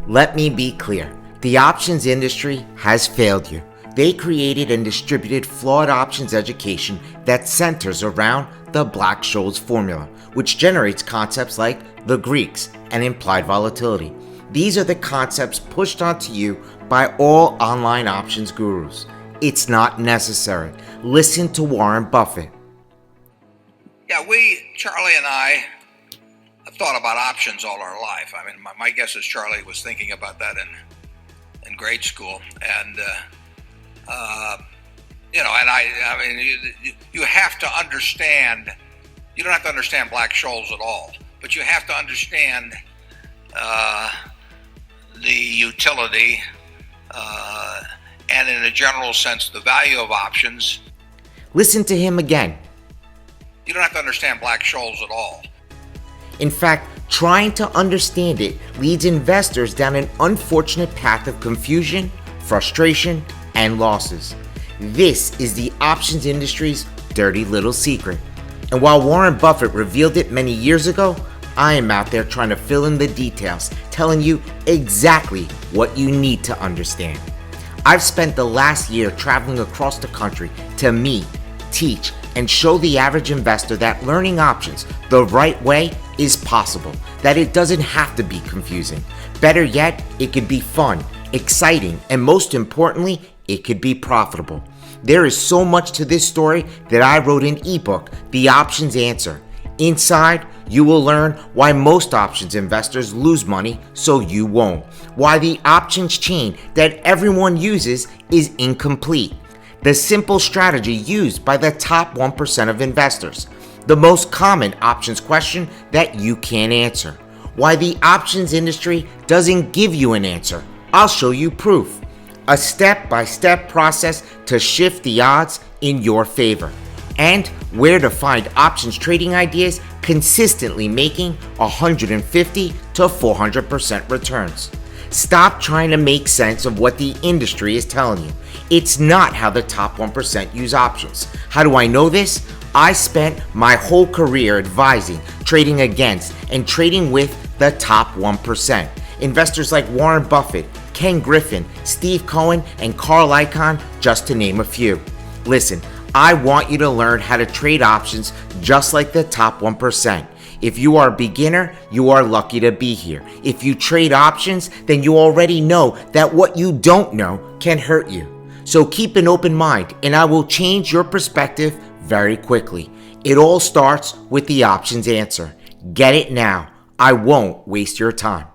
Let me be clear. The options industry has failed you. They created and distributed flawed options education that centers around the Black-Scholes formula, which generates concepts like the Greeks and implied volatility. These are the concepts pushed onto you by all online options gurus. It's not necessary. Listen to Warren Buffett. Yeah, Charlie and I, have thought about options all our life. I mean, my guess is Charlie was thinking about that in grade school, and you have to understand. You don't have to understand Black-Scholes at all, but you have to understand the utility and, in a general sense, the value of options. Listen to him again. You don't have to understand Black-Scholes at all. In fact, trying to understand it leads investors down an unfortunate path of confusion, frustration, and losses. This is the options industry's dirty little secret. And while Warren Buffett revealed it many years ago, I am out there trying to fill in the details, telling you exactly what you need to understand. I've spent the last year traveling across the country to meet, teach, and show the average investor that learning options the right way is possible, that it doesn't have to be confusing. Better yet, it could be fun, exciting, and most importantly, it could be profitable. There is so much to this story that I wrote an ebook, The Options Answer. Inside, you will learn why most options investors lose money so you won't, why the options chain that everyone uses is incomplete, the simple strategy used by the top 1% of investors, the most common options question that you can't answer, why the options industry doesn't give you an answer. I'll show you proof. A step-by-step process to shift the odds in your favor, and where to find options trading ideas consistently making 150 to 400% returns. Stop trying to make sense of what the industry is telling you. It's not how the top 1% use options. How do I know this? I spent my whole career advising, trading against, and trading with the top 1%. Investors like Warren Buffett, Ken Griffin, Steve Cohen, and Carl Icahn, just to name a few. Listen, I want you to learn how to trade options just like the top 1%. If you are a beginner, you are lucky to be here. If you trade options, then you already know that what you don't know can hurt you. So keep an open mind, and I will change your perspective very quickly. It all starts with the options answer. Get it now. I won't waste your time.